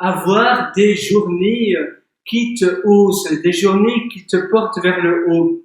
avoir des journées qui te haussent, des journées qui te portent vers le haut.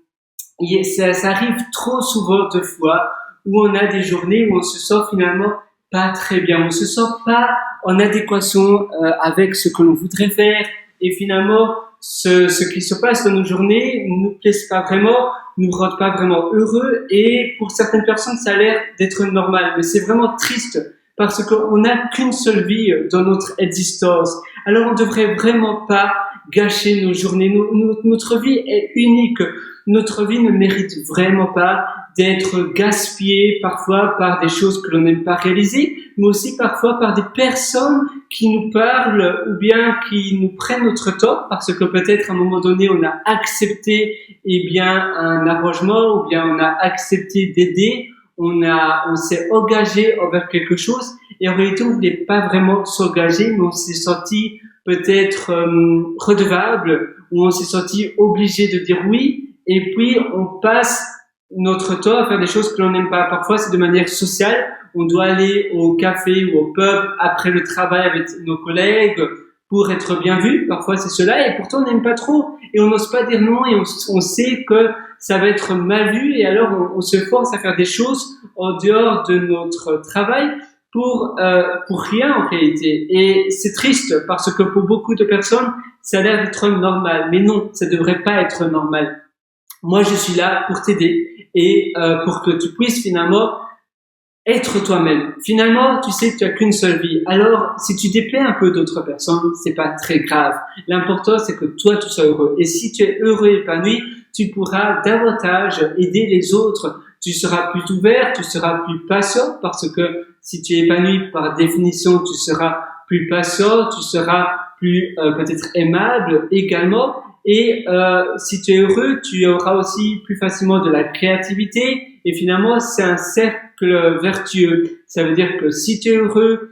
Et ça arrive trop souvent de fois où on a des journées où on se sent finalement pas très bien, on se sent pas en adéquation avec ce que l'on voudrait faire, et finalement ce qui se passe dans nos journées nous plaise pas vraiment, nous rend pas vraiment heureux, et pour certaines personnes ça a l'air d'être normal, mais c'est vraiment triste parce qu'on n'a qu'une seule vie dans notre existence. Alors on devrait vraiment pas gâcher nos journées. Notre vie est unique. Notre vie ne mérite vraiment pas d'être gaspillée parfois par des choses que l'on n'aime pas réaliser, mais aussi parfois par des personnes qui nous parlent ou bien qui nous prennent notre tort parce que peut-être à un moment donné on a accepté un arrangement, ou bien on a accepté d'aider, on s'est engagé envers quelque chose, et en réalité on voulait pas vraiment s'engager, mais on s'est senti peut-être redevable, ou on s'est senti obligé de dire oui, et puis on passe notre temps à faire des choses que l'on n'aime pas. Parfois c'est de manière sociale, on doit aller au café ou au pub après le travail avec nos collègues pour être bien vu, parfois c'est cela, et pourtant on n'aime pas trop, et on n'ose pas dire non, et on sait que ça va être mal vu, et alors on se force à faire des choses en dehors de notre travail pour rien en réalité. Et c'est triste parce que pour beaucoup de personnes ça a l'air d'être normal, mais non, ça devrait pas être normal. Moi je suis là pour t'aider et pour que tu puisses finalement être toi-même. Finalement, tu sais que tu as qu'une seule vie. Alors, si tu déplais un peu d'autres personnes, c'est pas très grave. L'important, c'est que toi, tu sois heureux. Et si tu es heureux et épanoui, tu pourras davantage aider les autres. Tu seras plus ouvert, tu seras plus patient, parce que si tu es épanoui, par définition, tu seras plus patient, tu seras plus peut-être aimable également. Et si tu es heureux, tu auras aussi plus facilement de la créativité. Et finalement, c'est un cercle vertueux. Ça veut dire que si tu es heureux,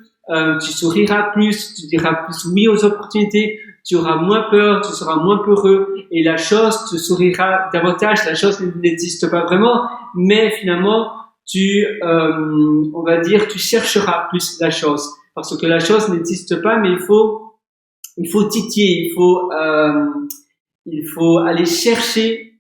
tu souriras plus, tu diras plus oui aux opportunités, tu auras moins peur, tu seras moins peureux, et la chose te sourira davantage. La chose n'existe pas vraiment, mais finalement, on va dire, tu chercheras plus la chose, parce que la chose n'existe pas, mais il faut titiller, il faut aller chercher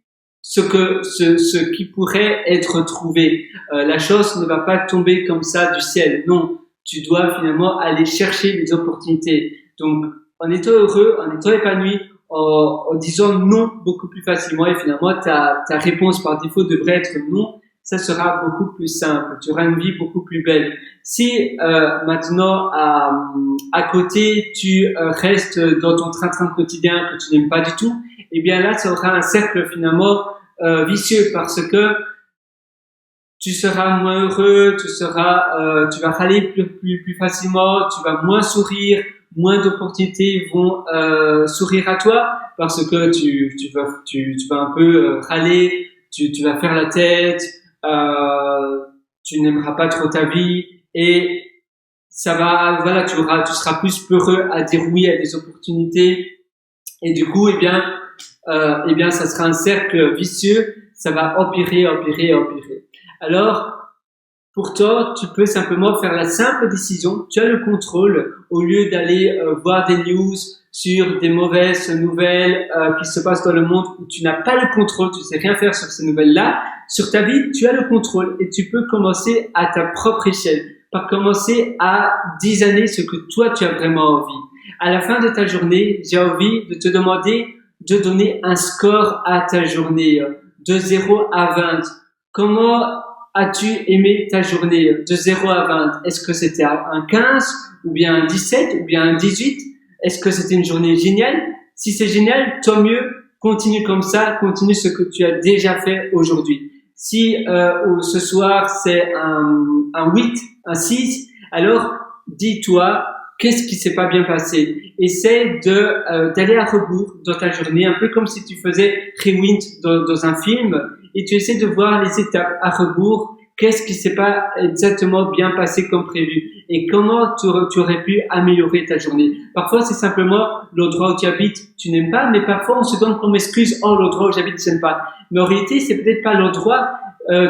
ce qui pourrait être trouvé. La chose ne va pas tomber comme ça du ciel. Non, tu dois finalement aller chercher des opportunités. Donc, en étant heureux, en étant épanoui, en disant non beaucoup plus facilement, et finalement ta réponse par défaut devrait être non, ça sera beaucoup plus simple. Tu auras une vie beaucoup plus belle. Si maintenant à côté tu restes dans ton train-train quotidien que tu n'aimes pas du tout, eh bien là ça aura un cercle finalement vicieux, parce que tu seras moins heureux, tu vas râler plus facilement, tu vas moins sourire, moins d'opportunités vont sourire à toi, parce que tu vas un peu râler, tu vas faire la tête, tu n'aimeras pas trop ta vie, et ça va, voilà, tu seras plus peureux à dire oui à des opportunités, et du coup, eh bien, ça sera un cercle vicieux, ça va empirer. Alors, pourtant, tu peux simplement faire la simple décision, tu as le contrôle, au lieu d'aller voir des news sur des mauvaises nouvelles qui se passent dans le monde où tu n'as pas le contrôle, tu sais rien faire sur ces nouvelles-là. Sur ta vie, tu as le contrôle, et tu peux commencer à ta propre échelle, par commencer à designer ce que toi tu as vraiment envie. À la fin de ta journée, j'ai envie de te demander de donner un score à ta journée, de 0 à 20. Comment as-tu aimé ta journée de 0 à 20? Est-ce que c'était un 15, ou bien un 17, ou bien un 18? Est-ce que c'était une journée géniale? Si c'est génial, tant mieux, continue comme ça, continue ce que tu as déjà fait aujourd'hui. Si ce soir c'est un 8, un 6, alors dis-toi, qu'est-ce qui s'est pas bien passé? Essaie d'aller à rebours dans ta journée, un peu comme si tu faisais rewind dans un film, et tu essaies de voir les étapes à rebours. Qu'est-ce qui s'est pas exactement bien passé comme prévu, et comment tu aurais pu améliorer ta journée. Parfois c'est simplement l'endroit où tu habites, tu n'aimes pas, mais parfois on se donne comme excuse, oh l'endroit où j'habite je n'aime pas, mais en réalité c'est peut-être pas l'endroit.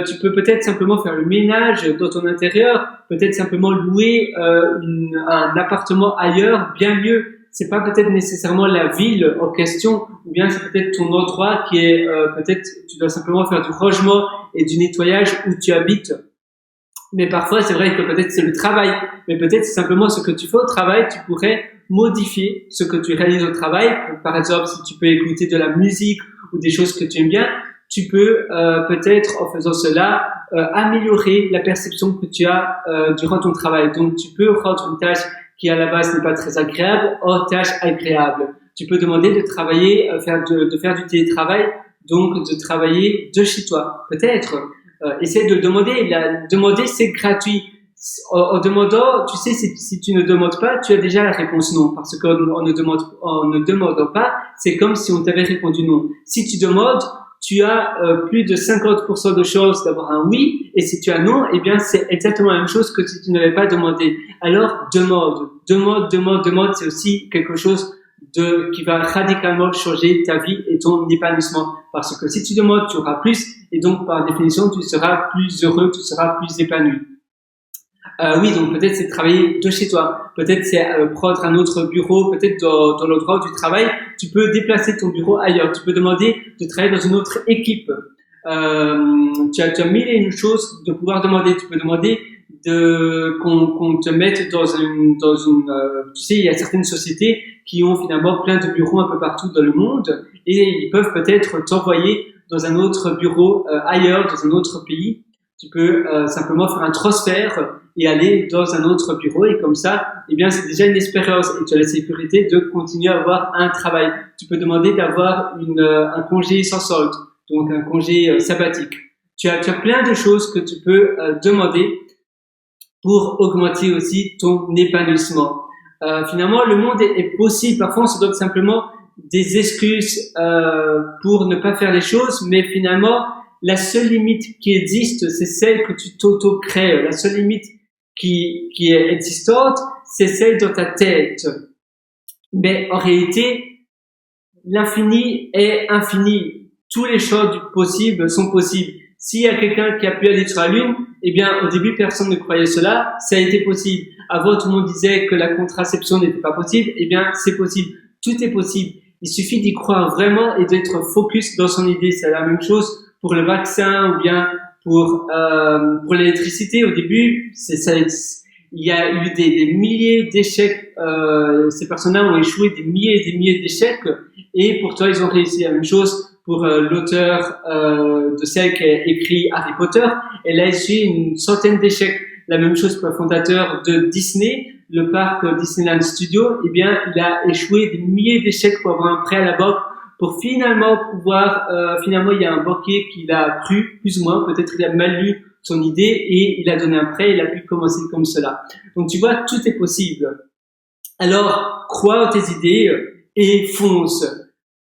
Tu peux peut-être simplement faire le ménage dans ton intérieur, peut-être simplement louer un appartement ailleurs, bien mieux. c'est pas peut-être nécessairement la ville en question, ou bien c'est peut-être ton endroit qui est peut-être tu dois simplement faire du rangement et du nettoyage où tu habites. Mais parfois, c'est vrai que peut-être c'est le travail, mais peut-être c'est simplement ce que tu fais au travail, tu pourrais modifier ce que tu réalises au travail. Par exemple, si tu peux écouter de la musique ou des choses que tu aimes bien, tu peux peut-être, en faisant cela, améliorer la perception que tu as durant ton travail. Donc, tu peux rendre une tâche qui, à la base, n'est pas très agréable en tâche agréable. Tu peux demander de travailler, de faire du télétravail, donc de travailler de chez toi. Peut-être. Essaie de demander. Demander, c'est gratuit. En demandant, tu sais, si tu ne demandes pas, tu as déjà la réponse non. Parce qu'en ne demandant pas, c'est comme si on t'avait répondu non. Si tu demandes, tu as plus de 50% de chances d'avoir un oui. Et si tu as non, eh bien, c'est exactement la même chose que si tu n'avais pas demandé. Alors, demande. C'est aussi quelque chose qui va radicalement changer ta vie et ton épanouissement. Parce que si tu demandes, tu auras plus, et donc par définition, tu seras plus heureux, tu seras plus épanoui. Oui, donc peut-être c'est travailler de chez toi, peut-être c'est prendre un autre bureau, peut-être dans l'endroit où tu travailles, tu peux déplacer ton bureau ailleurs, tu peux demander de travailler dans une autre équipe. Tu as mille et une choses de pouvoir demander. Tu peux demander qu'on te mette dans une tu sais, il y a certaines sociétés qui ont finalement plein de bureaux un peu partout dans le monde et ils peuvent peut-être t'envoyer dans un autre bureau ailleurs, dans un autre pays. Tu peux simplement faire un transfert et aller dans un autre bureau et comme ça, eh bien, c'est déjà une expérience et tu as la sécurité de continuer à avoir un travail. Tu peux demander d'avoir un congé sans solde, donc un congé sabbatique. Tu as plein de choses que tu peux demander pour augmenter aussi ton épanouissement. Finalement, le monde est possible. Parfois, on se donne simplement des excuses pour ne pas faire les choses, mais finalement, la seule limite qui existe, c'est celle que tu t'auto-crées. La seule limite qui est existante, c'est celle dans ta tête. Mais en réalité, l'infini est infini. Tous les champs du possible sont possibles. S'il y a quelqu'un qui a pu aller sur la Lune, eh bien, au début, personne ne croyait cela. Ça a été possible. Avant, tout le monde disait que la contraception n'était pas possible. Eh bien, c'est possible. Tout est possible. Il suffit d'y croire vraiment et d'être focus dans son idée. C'est la même chose pour le vaccin ou bien pour l'électricité. Au début, il y a eu des milliers d'échecs. Ces personnes-là ont échoué des milliers et des milliers d'échecs. Et pourtant, ils ont réussi. La même chose pour l'auteur de celle qui a écrit Harry Potter. Elle a essuyé une centaine d'échecs. La même chose pour le fondateur de Disney, le parc Disneyland Studio. Eh bien, il a échoué des milliers d'échecs pour avoir un prêt à la banque pour finalement pouvoir, finalement, il y a un banquier qui l'a cru, plus ou moins, peut-être il a mal lu son idée et il a donné un prêt, il a pu commencer comme cela. Donc, tu vois, tout est possible. Alors, crois en tes idées et fonce.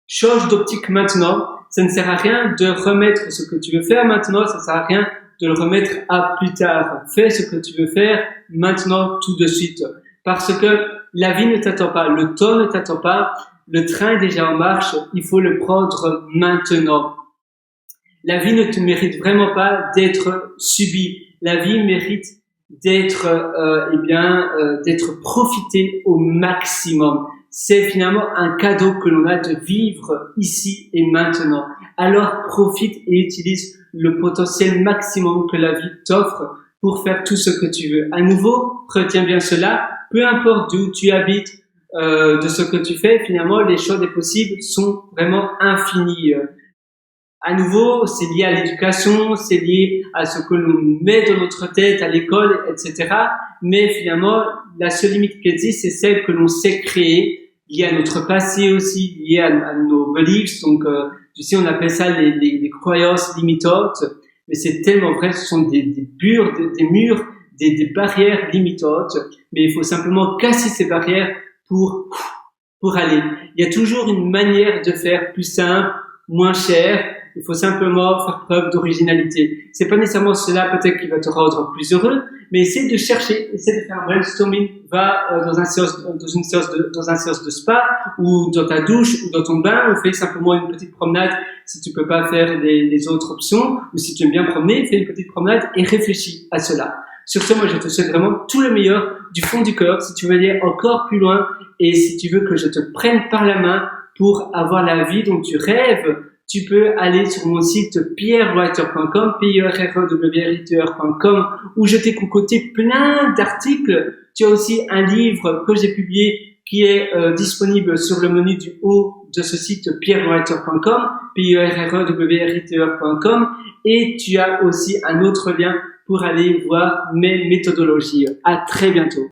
Change d'optique maintenant. Ça ne sert à rien de remettre ce que tu veux faire maintenant, ça ne sert à rien de le remettre à plus tard. Fais ce que tu veux faire maintenant, tout de suite. Parce que la vie ne t'attend pas, le temps ne t'attend pas, le train est déjà en marche, il faut le prendre maintenant. La vie ne te mérite vraiment pas d'être subie. La vie mérite d'être, d'être profitée au maximum. C'est finalement un cadeau que l'on a de vivre ici et maintenant. Alors profite et utilise le potentiel maximum que la vie t'offre pour faire tout ce que tu veux. À nouveau, retiens bien cela, peu importe d'où tu habites, de ce que tu fais, finalement, les choix des possibles sont vraiment infinis. À nouveau, c'est lié à l'éducation, c'est lié à ce que l'on met dans notre tête, à l'école, etc. Mais finalement, la seule limite qui existe, c'est celle que l'on sait créer, liée à notre passé aussi, liée à nos beliefs. Donc, tu sais, on appelle ça les croyances limitantes. Mais c'est tellement vrai, ce sont des murs, des barrières limitantes. Mais il faut simplement casser ces barrières pour aller. Il y a toujours une manière de faire plus simple, moins cher. Il faut simplement faire preuve d'originalité. C'est pas nécessairement cela peut-être qui va te rendre plus heureux, mais essaie de chercher, essaie de faire un brainstorming. Va dans un séance de spa ou dans ta douche ou dans ton bain, ou fais simplement une petite promenade si tu peux pas faire les autres options, ou si tu aimes bien promener, fais une petite promenade et réfléchis à cela. Sur ce, moi je te souhaite vraiment tout le meilleur du fond du cœur, si tu veux aller encore plus loin et si tu veux que je te prenne par la main pour avoir la vie dont tu rêves, tu peux aller sur mon site pierrewriter.com, pierrewriter.com, où je t'ai concocté plein d'articles. Tu as aussi un livre que j'ai publié qui est disponible sur le menu du haut de ce site pierrewriter.com, pierrewriter.com, et tu as aussi un autre lien pour aller voir mes méthodologies. À très bientôt.